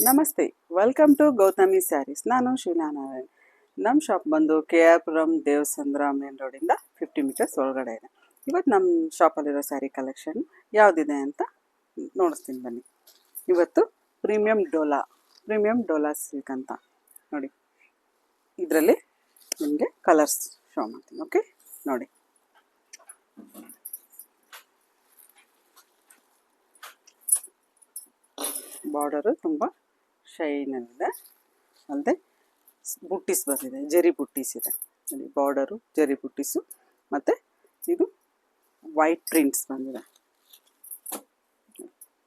ನಮಸ್ತೆ, welcome to Gautami saris. ನಾನು Shivnarine. ನಮ್ಮ ಶಾಪ್ ಬಂದು K R Puram Devasandra main ರೋಡಿಂದ 50 ಮೀಟರ್ಸ್ ಒಳಗಡೆ ಇದೆ. ಇವತ್ತು ನಮ್ಮ ಶಾಪಲ್ಲಿರೋ ಸ್ಯಾರಿ ಕಲೆಕ್ಷನ್ ಯಾವುದಿದೆ ಅಂತ ನೋಡಿಸ್ತೀನಿ ಬನ್ನಿ. ಇವತ್ತು ಪ್ರೀಮಿಯಂ ಡೋಲಾ ಸಿಲ್ಕ್ ಅಂತ ನೋಡಿ. ಇದರಲ್ಲಿ ನಿಮಗೆ ಕಲರ್ಸ್ ಶೋ ಮಾಡ್ತೀನಿ. ಓಕೆ, ನೋಡಿ. ಬಾರ್ಡರು ತುಂಬ ಶೈನಲ್ಲಿದೆ, ಅಲ್ಲದೆ ಬುಟ್ಟೀಸ್ ಬಂದಿದೆ, ಜರಿ ಬುಟ್ಟೀಸ್ ಇದೆ ನೋಡಿ. ಬಾರ್ಡರು ಜರಿ ಬುಟ್ಟೀಸು ಮತ್ತು ಇದು ವೈಟ್ ಪ್ರಿಂಟ್ಸ್ ಬಂದಿದೆ.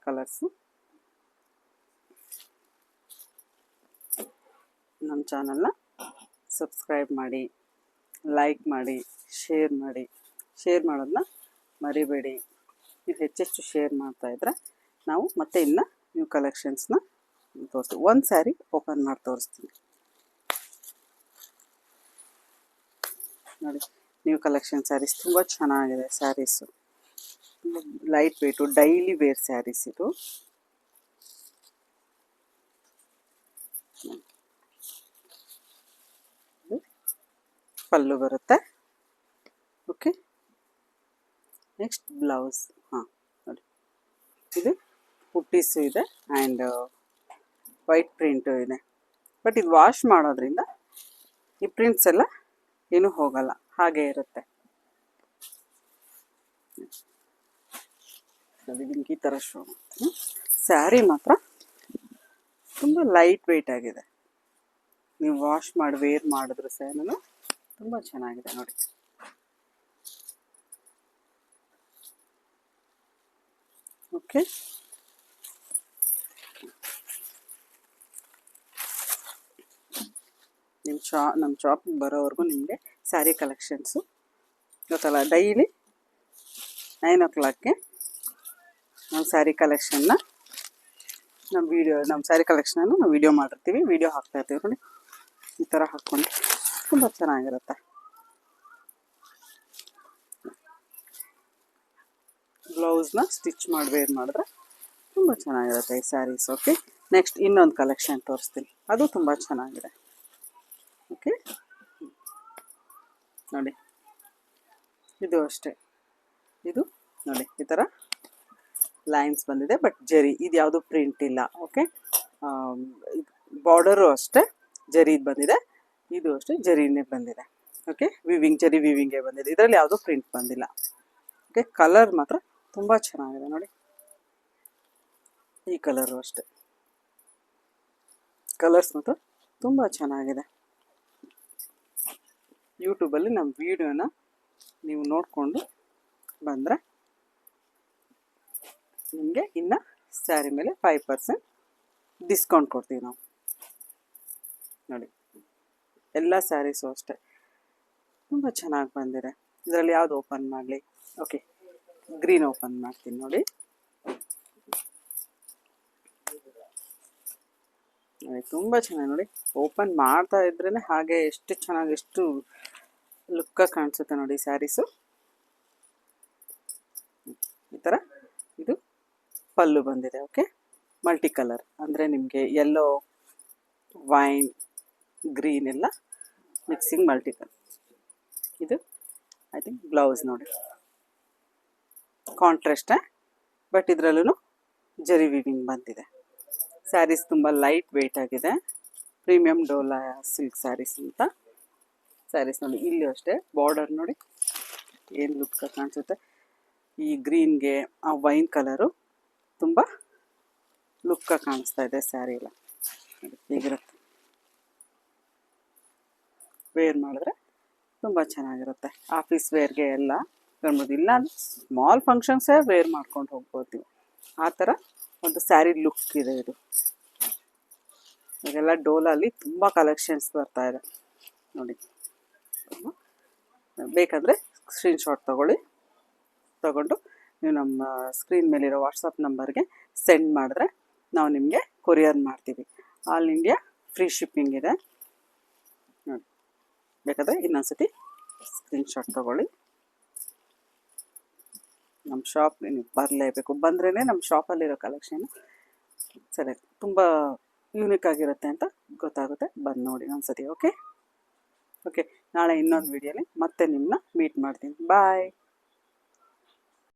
ಕಲರ್ಸು. ನಮ್ಮ ಚಾನಲ್ನ ಸಬ್ಸ್ಕ್ರೈಬ್ ಮಾಡಿ, ಲೈಕ್ ಮಾಡಿ, ಶೇರ್ ಮಾಡೋದನ್ನ ಮರಿಬೇಡಿ. ನೀವು ಹೆಚ್ಚೆಚ್ಚು ಶೇರ್ ಮಾಡ್ತಾಯಿದ್ರೆ ನಾವು ಮತ್ತೆ ಇನ್ನು ನ್ಯೂ ಕಲೆಕ್ಷನ್ಸ್ನ ತೋರಿಸ್ತೀವಿ. ಒಂದು ಸ್ಯಾರಿ ಓಪನ್ ಮಾಡಿ ತೋರಿಸ್ತೀನಿ ನೋಡಿ. ನ್ಯೂ ಕಲೆಕ್ಷನ್ ಸ್ಯಾರೀಸ್ ತುಂಬ ಚೆನ್ನಾಗಿದೆ. Sarees light weight, daily wear sarees. ಇದು ಪಲ್ಲು ಬರುತ್ತೆ. Okay, next blouse. ಹಾಂ ನೋಡಿ, ಇದು ಪುಟ್ಟೀಸು ಇದೆ ಆ್ಯಂಡ್ ವೈಟ್ ಪ್ರಿಂಟು ಇದೆ. ಬಟ್ ಇದು ವಾಶ್ ಮಾಡೋದ್ರಿಂದ ಈ ಪ್ರಿಂಟ್ಸ್ ಎಲ್ಲ ಏನೂ ಹೋಗಲ್ಲ, ಹಾಗೇ ಇರುತ್ತೆ. ನಿಮ್ಗೆ ಈ ಥರ ಶೋ ಮಾಡ್ತೀನಿ. ಸ್ಯಾರಿ ಮಾತ್ರ ತುಂಬ ಲೈಟ್ ವೆಯ್ಟ್ ಆಗಿದೆ. ನೀವು ವಾಶ್ ಮಾಡಿ ವೇರ್ ಮಾಡಿದ್ರು ಸಹ ತುಂಬ ಚೆನ್ನಾಗಿದೆ ನೋಡಿ. ಓಕೆ, ನಮ್ಮ ಶಾಪಿಗೆ ಬರೋವರೆಗೂ ನಿಮಗೆ ಸ್ಯಾರಿ ಕಲೆಕ್ಷನ್ಸು ಗೊತ್ತಲ್ಲ. ಡೈಲಿ 9 o'clockಗೆ ನಾವು ಸ್ಯಾರಿ ಕಲೆಕ್ಷನ್ನ ನಮ್ಮ ಸ್ಯಾರಿ ಕಲೆಕ್ಷನನ್ನು ನಾವು ವೀಡಿಯೋ ಮಾಡಿರ್ತೀವಿ, ವೀಡಿಯೋ ಹಾಕ್ತಾಯಿರ್ತೀವಿ ನೋಡಿ. ಈ ಥರ ಹಾಕ್ಕೊಂಡು ತುಂಬ ಚೆನ್ನಾಗಿರುತ್ತೆ. ಬ್ಲೌಸ್ನ ಸ್ಟಿಚ್ ಮಾಡಿ ವೇರ್ ಮಾಡಿದ್ರೆ ತುಂಬ ಚೆನ್ನಾಗಿರುತ್ತೆ ಈ ಸ್ಯಾರೀಸ್. ಓಕೆ, ನೆಕ್ಸ್ಟ್ ಇನ್ನೊಂದು ಕಲೆಕ್ಷನ್ ತೋರಿಸ್ತೀನಿ, ಅದು ತುಂಬ ಚೆನ್ನಾಗಿದೆ. ಓಕೆ ನೋಡಿ, ಇದು ಅಷ್ಟೇ. ಇದು ನೋಡಿ, ಈ ಥರ ಲೈನ್ಸ್ ಬಂದಿದೆ, ಬಟ್ ಜರಿ ಇದು ಯಾವುದು ಪ್ರಿಂಟ್ ಇಲ್ಲ. ಓಕೆ, ಬಾರ್ಡರು ಅಷ್ಟೇ ಜರಿದು ಬಂದಿದೆ, ಇದು ಅಷ್ಟೇ ಜರಿನೇ ಬಂದಿದೆ. ಓಕೆ, ಜರಿ ವಿವಿಂಗೇ ಬಂದಿದೆ, ಇದರಲ್ಲಿ ಯಾವುದೂ ಪ್ರಿಂಟ್ ಬಂದಿಲ್ಲ. ಓಕೆ, ಕಲರ್ ಮಾತ್ರ ತುಂಬ ಚೆನ್ನಾಗಿದೆ ನೋಡಿ. ಈ ಕಲರು ಅಷ್ಟೇ, ಕಲರ್ಸ್ ಮಾತ್ರ ತುಂಬ ಚೆನ್ನಾಗಿದೆ. ಯೂಟ್ಯೂಬಲ್ಲಿ ನಮ್ಮ ವಿಡಿಯೋನ ನೀವು ನೋಡಿಕೊಂಡು ಬಂದರೆ ನಿಮಗೆ ಇನ್ನು ಸ್ಯಾರಿ ಮೇಲೆ 5% ಡಿಸ್ಕೌಂಟ್ ಕೊಡ್ತೀವಿ ನಾವು ನೋಡಿ. ಎಲ್ಲ ಸ್ಯಾರೀಸು ಅಷ್ಟೇ ತುಂಬ ಚೆನ್ನಾಗಿ ಬಂದಿದೆ. ಇದರಲ್ಲಿ ಯಾವುದು ಓಪನ್ ಮಾಡಲಿ? ಓಕೆ, ಗ್ರೀನ್ ಓಪನ್ ಮಾಡ್ತೀನಿ ನೋಡಿ. ತುಂಬ ಚೆನ್ನಾಗಿ ನೋಡಿ, ಓಪನ್ ಮಾಡ್ತಾ ಇದ್ರೇ ಹಾಗೆ ಎಷ್ಟು ಚೆನ್ನಾಗಿ, ಎಷ್ಟು ಲುಕ್ಕಾಗಿ ಕಾಣಿಸುತ್ತೆ ನೋಡಿ ಸ್ಯಾರೀಸು. ಈ ಥರ ಇದು ಪಲ್ಲು ಬಂದಿದೆ. ಓಕೆ, ಮಲ್ಟಿ ಕಲರ್ ಅಂದರೆ ನಿಮಗೆ ಯೆಲ್ಲೋ, ವೈನ್, ಗ್ರೀನ್ ಎಲ್ಲ ಮಿಕ್ಸಿಂಗ್ ಮಲ್ಟಿ ಕಲರ್. ಇದು ಐ ಥಿಂಕ್ ಬ್ಲೌಸ್ ನೋಡಿ, ಕಾಂಟ್ರಾಸ್ಟೇ, ಬಟ್ ಇದರಲ್ಲೂ ಜರಿ ವಿವಿಂಗ್ ಬಂದಿದೆ. ಸ್ಯಾರೀಸ್ ತುಂಬ ಲೈಟ್ ವೆಯ್ಟ್ ಆಗಿದೆ. ಪ್ರೀಮಿಯಂ ಡೋಲಾ ಸಿಲ್ಕ್ ಸ್ಯಾರೀಸ್ ಅಂತ ಸ್ಯಾರೀಸ್ ನೋಡಿ. ಇಲ್ಲಿ ಅಷ್ಟೇ ಬಾರ್ಡರ್ ನೋಡಿ ಏನು ಲುಕ್ ಕಾಣಿಸುತ್ತೆ. ಈ ಗ್ರೀನ್ಗೆ ಆ ವೈನ್ ಕಲರು ತುಂಬ ಲುಕ್ಕಾಗಿ ಕಾಣಿಸ್ತಾ ಇದೆ ಸ್ಯಾರಿ ಎಲ್ಲ. ಹೀಗಿರುತ್ತೆ, ವೇರ್ ಮಾಡಿದ್ರೆ ತುಂಬ ಚೆನ್ನಾಗಿರುತ್ತೆ. ಆಫೀಸ್ ವೇರ್ಗೆ ಎಲ್ಲ ಬರ್ಬೋದು, ಇಲ್ಲ ಸ್ಮಾಲ್ ಫಂಕ್ಷನ್ಸೇ ವೇರ್ ಮಾಡ್ಕೊಂಡು ಹೋಗ್ಬೋದು ನೀವು. ಆ ಥರ ಒಂದು ಸ್ಯಾರಿ ಲುಕ್ ಇದೆ ಇದು. ಈಗೆಲ್ಲ ಡೋಲಲ್ಲಿ ತುಂಬ ಕಲೆಕ್ಷನ್ಸ್ ಬರ್ತಾ ಇದೆ ನೋಡಿ. ಬೇಕಾದರೆ ಸ್ಕ್ರೀನ್ಶಾಟ್ ತಗೊಂಡು ನೀವು ನಮ್ಮ ಸ್ಕ್ರೀನ್ ಮೇಲಿರೋ ವಾಟ್ಸಪ್ ನಂಬರ್ಗೆ ಸೆಂಡ್ ಮಾಡಿದ್ರೆ ನಾವು ನಿಮಗೆ ಕೊರಿಯರ್ ಮಾಡ್ತೀವಿ. ಆಲ್ ಇಂಡಿಯಾ ಫ್ರೀ ಶಿಪ್ಪಿಂಗ್ ಇದೆ ನೋಡಿ. ಬೇಕಾದರೆ ಇನ್ನೊಂದ್ಸತಿ ಸ್ಕ್ರೀನ್ಶಾಟ್ ತೊಗೊಳ್ಳಿ. ನಮ್ಮ ಶಾಪ್ ನೀವು ಬರಲೇಬೇಕು, ಬಂದ್ರೇ ನಮ್ಮ ಶಾಪಲ್ಲಿರೋ ಕಲೆಕ್ಷನ್ ಸೆಲೆಕ್ಟ್ ತುಂಬ ಯೂನಿಕ್ ಆಗಿರುತ್ತೆ ಅಂತ ಗೊತ್ತಾಗುತ್ತೆ. ಬಂದು ನೋಡಿ ಒಂದ್ಸತಿ. ಓಕೆ, ನಾಳೆ ಇನ್ನೊಂದು ವಿಡಿಯೋಲಿ ಮತ್ತೆ ನಿಮ್ಮನ್ನ ಮೀಟ್ ಮಾಡ್ತೀನಿ. ಬಾಯ್.